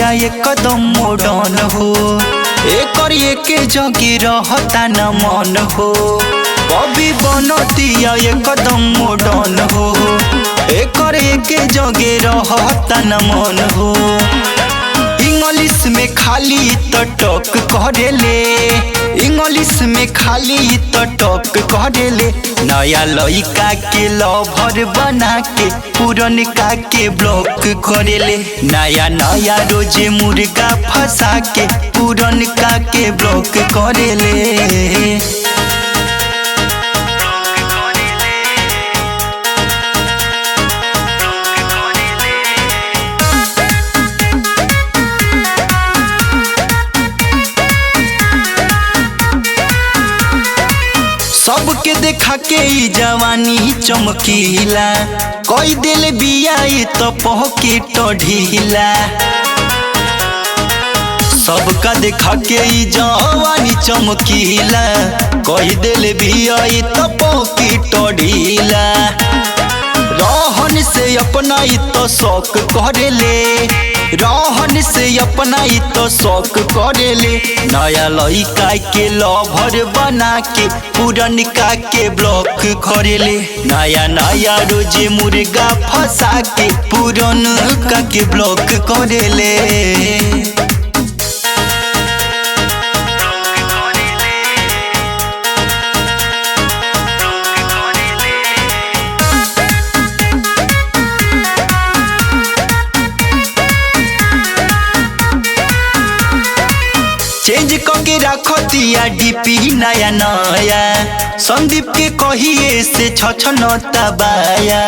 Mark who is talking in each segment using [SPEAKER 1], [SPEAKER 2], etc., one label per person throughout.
[SPEAKER 1] बिया एकदम मॉडर्न हो, एकर एके जगे रहता न मन हो। बॉबी बनतिया एकदम मॉडर्न हो, एकर एके जगे रहता न मन हो। इंग्लिश में खाली तो टॉक करेले, इंग्लिश में खाली तो टॉक करेले। नया लइका के लवर बना के पुरनका के ब्लॉक करेले। नया नया रोजे मुर्गा फंसा के पुरनका के ब्लॉक करेले। सबके देखा के ई जवानी चमकीला, कोई दिल बिया तो पॉकेट ढीला। सबका देखा के ई जवानी चमकीला, कोई दिल बिया तो पॉकेट ढीला। रहन से अपना तो शौक करेले, रहन से अपना तो शौक करेले। नया लइका के लवर बना के पुरनका के ब्लॉक करेले। नया नया रोजे मुर्गा फंसा के पुरनका के ब्लॉक करेले। चेंज करके रखतिया डीपी नया नया, संदीप के कहिए से छछनता बाया।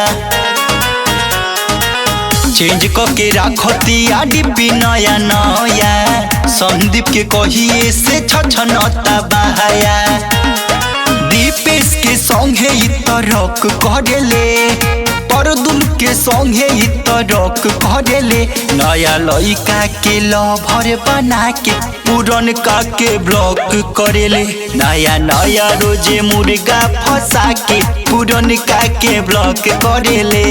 [SPEAKER 1] चेंज करके रखतिया डीपी नया नया, संदीप के कहिए से छछनता बाया। दीपेश के संगे तो रॉक करेले, परदुम के संगे तो रॉक करेले। नया लइका के लवर बना के पुरनका के ब्लॉक करेले। नया नया रोजे मुर्गा फंसा के पुरनका के ब्लॉक करेले।